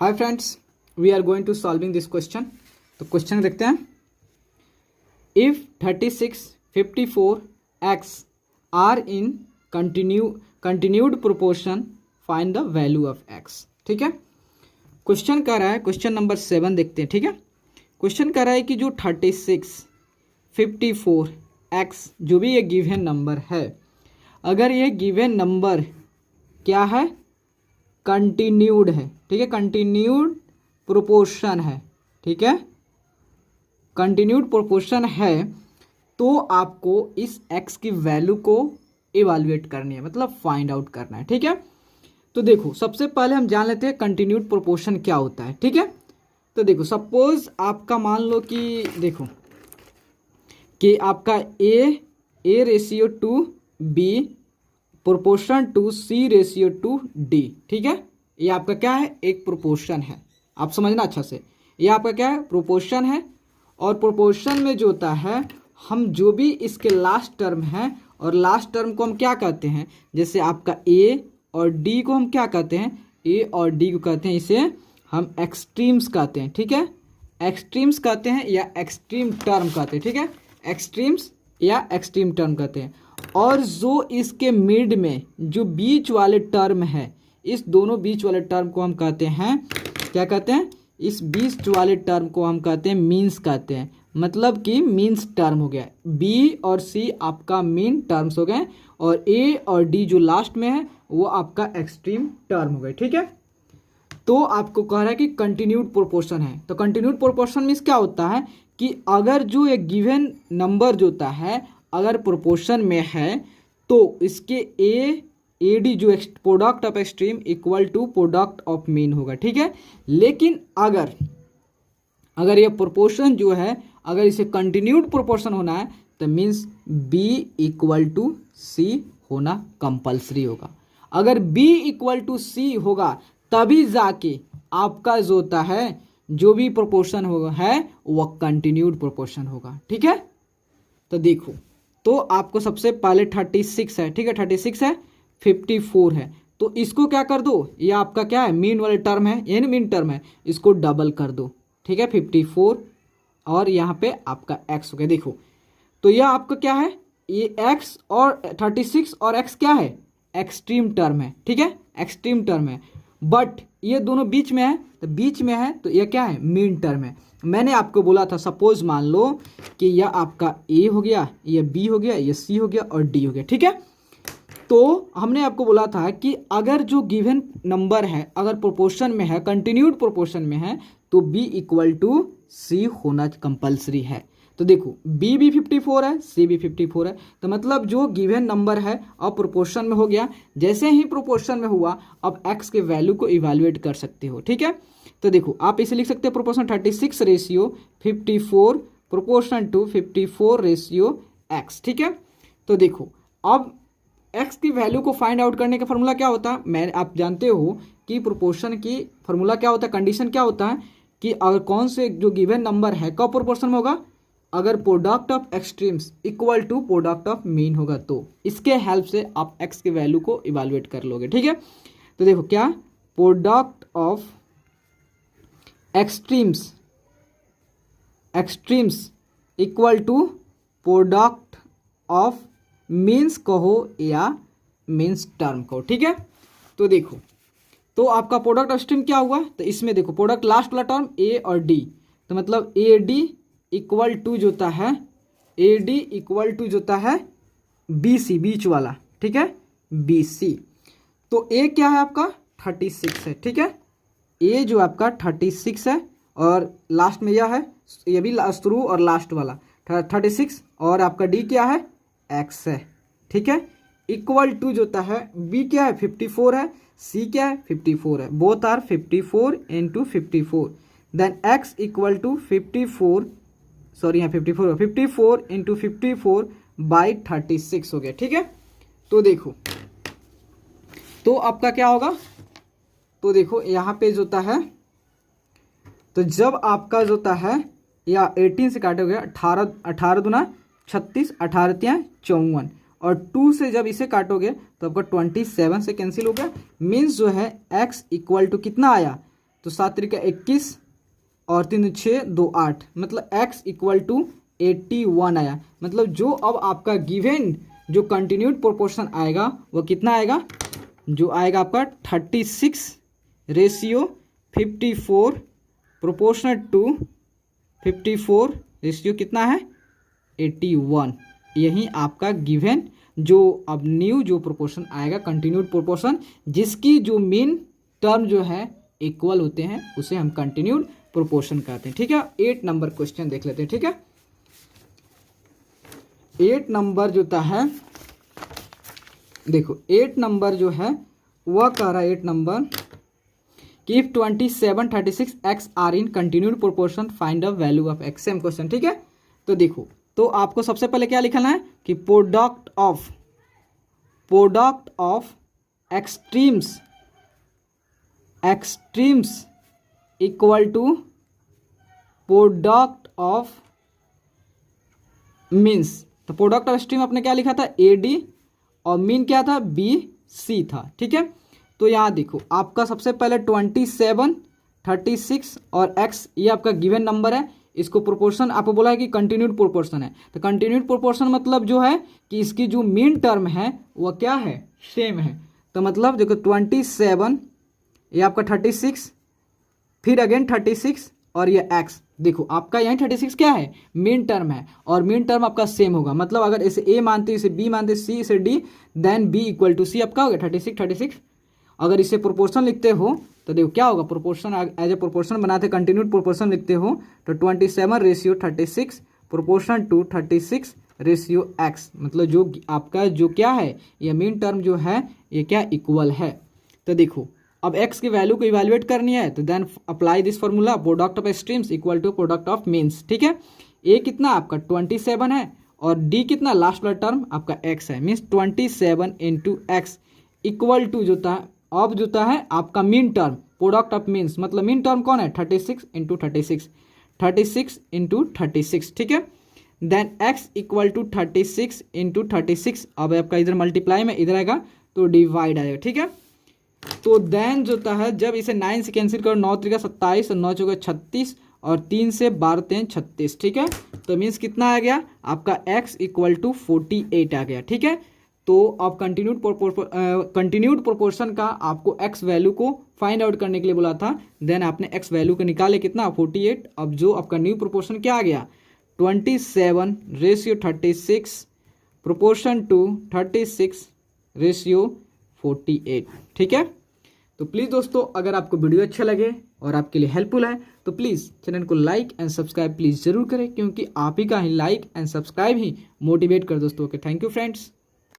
Hi friends, we are going to solving this question. तो question देखते हैं। If 36, 54 x are in continued proportion find the value of x. ठीक है, question कह रहा है, क्वेश्चन नंबर 7 देखते हैं। ठीक है, क्वेश्चन कह रहा है कि जो 36, 54 एक्स जो भी ये गिवन नंबर है, अगर ये गिवन नंबर क्या है, कंटिन्यूड है। ठीक है, कंटिन्यूड प्रोपोर्शन है। ठीक है, कंटिन्यूड प्रोपोर्शन है तो आपको इस x की वैल्यू को इवैल्यूएट करनी है, मतलब फाइंड आउट करना है। ठीक है, तो देखो सबसे पहले हम जान लेते हैं कंटिन्यूड प्रोपोर्शन क्या होता है। ठीक है, तो देखो सपोज आपका मान लो कि देखो कि आपका A ratio to B proportion to C ratio to D. ठीक है, ये आपका क्या है, एक प्रोपोर्शन है। आप समझना अच्छा से, ये आपका क्या है, प्रोपोर्शन है। और प्रोपोर्शन में जो होता है, हम जो भी इसके लास्ट टर्म है, और लास्ट टर्म को हम क्या कहते हैं, जैसे आपका ए और डी को हम क्या कहते हैं, ए और डी को कहते हैं, इसे हम एक्सट्रीम्स कहते हैं। ठीक है, एक्सट्रीम्स कहते हैं या एक्सट्रीम टर्म कहते हैं। ठीक है, एक्सट्रीम्स या एक्सट्रीम टर्म कहते हैं। और जो इसके मिड में जो बीच वाले टर्म है, इस दोनों बीच वाले टर्म को हम कहते हैं, क्या कहते हैं, इस बीच वाले टर्म को हम कहते हैं मीन्स कहते हैं। मतलब कि मीन्स टर्म हो गया, बी और सी आपका मीन टर्म्स हो गए, और ए और डी जो लास्ट में है वो आपका एक्सट्रीम टर्म हो गए। ठीक है, तो आपको कह रहा है कि कंटिन्यूड प्रोपोर्शन है। तो कंटिन्यूड प्रोपोर्शन मीन्स क्या होता है कि अगर जो एक गिवन नंबर जो होता है अगर प्रोपोर्शन में है तो इसके ए डी जो product of extreme equal to product of mean होगा। ठीक है, लेकिन अगर ये प्रोपोर्शन जो है, अगर इसे कंटिन्यूड प्रोपोर्शन होना है तो मीन्स बी इक्वल टू सी होना कंपल्सरी होगा। अगर बी इक्वल टू सी होगा तभी जाके आपका जो होता है जो भी प्रोपोर्शन होगा है वह कंटिन्यूड प्रोपोर्शन होगा। ठीक है, तो देखो, तो आपको सबसे पहले 36 है। ठीक है, 36 है, 54 है, तो इसको क्या कर दो, ये आपका क्या है, मीन वाले टर्म है, यानी मीन टर्म है, इसको डबल कर दो। ठीक है, 54 और यहाँ पे आपका x हो गया। देखो तो यह आपका क्या है, ये x और 36 और x क्या है, एक्सट्रीम टर्म है। ठीक है, एक्सट्रीम टर्म है, बट ये दोनों बीच में है, तो बीच में है तो ये क्या है, मीन टर्म है। मैंने आपको बोला था, सपोज मान लो कि यह आपका a हो गया, यह b हो गया, यह c हो गया और d हो गया। ठीक है, तो हमने आपको बोला था कि अगर जो गिवन नंबर है अगर प्रोपोर्शन में है, कंटिन्यूड प्रोपोर्शन में है, तो b इक्वल टू c होना कंपल्सरी है। तो देखो b भी 54 है, c भी 54 है, तो मतलब जो गिवन नंबर है अब प्रोपोर्शन में हो गया। जैसे ही प्रोपोर्शन में हुआ अब x के वैल्यू को इवैल्यूएट कर सकते हो। ठीक है, तो देखो आप इसे लिख सकते हो proportion 36 ratio 54 proportion to 54 ratio x। ठीक है, तो देखो अब x की वैल्यू को फाइंड आउट करने का फॉर्मूला क्या होता है, आप जानते हो कि प्रोपोर्शन की फॉर्मूला क्या होता है, कंडीशन क्या होता है कि अगर कौन से जो गिवन नंबर है कब प्रोपोर्शन में होगा, अगर product of extremes equal to product of mean होगा, तो इसके हेल्प से आप x की वैल्यू को इवैल्यूएट कर लोगे। ठीक है, तो देखो क्या, product of extremes equal to product of means कहो या मीन्स टर्म कहो। ठीक है, तो देखो तो आपका प्रोडक्ट ऑफ एक्सट्रीम क्या हुआ, तो इसमें देखो प्रोडक्ट लास्ट वाला टर्म ए और डी, तो मतलब ए डी इक्वल टू जो होता है, ए डी इक्वल टू जो होता है बी सी, बीच वाला। ठीक है, बी सी, तो ए क्या है आपका 36 है। ठीक है, ए जो आपका 36 है और लास्ट में यह है, ये भी शुरू और लास्ट वाला 36, और आपका डी क्या है, एक्स है। ठीक है, इक्वल टू जो होता है बी क्या है 54 है, सी क्या है 54 है, both are 54 into 54, then x equal to 54, sorry यहाँ 54 इंटू 54 बाई 36 हो गया। ठीक है, तो देखो तो आपका क्या होगा, तो देखो यहाँ पे जो होता है, तो जब आपका जो होता है या 18 से काटोगे 18 दूना 36, 18 तियाँ 54, और 2 से जब इसे काटोगे तो आपका 27 से कैंसिल हो गया। मीन्स जो है x इक्वल टू कितना आया, तो 7 तरीका 21 और 3 6 2 8, मतलब x इक्वल टू 81 आया। मतलब जो अब आपका गिवन जो कंटिन्यूड प्रोपोर्शन आएगा वो कितना आएगा, जो आएगा आपका 36:54 प्रोपोर्शनल टू 54 रेशियो कितना है 81। यही आपका गिवन जो अब न्यू जो प्रोपोर्शन आएगा कंटिन्यूड प्रोपोर्शन, जिसकी जो मीन टर्म जो है इक्वल होते हैं, उसे हम कंटिन्यूड प्रोपोर्शन कहते हैं। ठीक है, 8 नंबर क्वेश्चन देख लेते हैं। ठीक है, 8 नंबर जो है, देखो 8 नंबर जो है वह कह रहा है 8 नंबर कि if 27 36 x are in continued proportion find the value of x। Same question. ठीक है, तो देखो, तो आपको सबसे पहले क्या लिखना है कि product of extremes equal to product of means. तो प्रोडक्ट ऑफ एक्सट्रीम आपने क्या लिखा था AD और मीन क्या था BC था। ठीक है, तो यहाँ देखो आपका सबसे पहले 27 36 और x ये आपका गिवन नंबर है, इसको प्रोपोर्शन आपको बोला है कि कंटिन्यूड प्रोपोर्शन है। तो कंटिन्यूड प्रोपोर्शन मतलब जो है कि इसकी जो मीन टर्म है वह क्या है, सेम है। तो मतलब देखो 27 ये आपका 36, फिर अगेन 36 और ये x, देखो आपका यहाँ 36 क्या है मीन टर्म है और मीन टर्म आपका सेम होगा। मतलब अगर इसे A मानते, इसे B मानते, C इसे D, then B equal to C आपका हो गया 36। अगर इसे प्रोपोर्शन लिखते हो तो देखो क्या होगा, प्रोपोर्शन एज ए प्रोपोर्शन बनाते कंटिन्यूड प्रोपोर्शन लिखते हो तो 27:36 प्रोपोर्शन टू 36:x, मतलब जो आपका जो क्या है ये मीन टर्म जो है ये क्या इक्वल है। तो देखो अब x की वैल्यू को इवैल्यूएट करनी है तो then apply this formula product of extremes equal to product of means. ठीक है, a कितना आपका 27 है और d कितना लास्ट वाला टर्म आपका x है, means 27 into x equal to जोता है अब जोता है आपका mean term product of means, मतलब मीन टर्म कौन है 36 इंटू 36 इंटू 36। ठीक है, then x equal to 36 into 36, अब आपका इधर मल्टीप्लाई में इधर आएगा तो डिवाइड आएगा। ठीक है, तो देन जो होता है जब इसे 9 से कैंसिल करो 9 3 27 और 9 4 36 और 3 से 12 3 36। ठीक है, तो मीन्स कितना आ गया आपका x इक्वल टू 48 आ गया। ठीक है, तो अब कंटिन्यूड प्रोपोर्शन का आपको x वैल्यू को फाइंड आउट करने के लिए बोला था, देन आपने x वैल्यू को निकाले कितना 48। अब जो आपका न्यू प्रोपोर्शन क्या आ गया 27:36 प्रोपोर्शन टू 36:48। ठीक है, तो प्लीज़ दोस्तों अगर आपको वीडियो अच्छा लगे और आपके लिए हेल्पफुल है तो प्लीज़ चैनल को लाइक एंड सब्सक्राइब प्लीज़ जरूर करें, क्योंकि आप ही का ही लाइक एंड सब्सक्राइब ही मोटिवेट कर दोस्तों। Okay, thank you friends.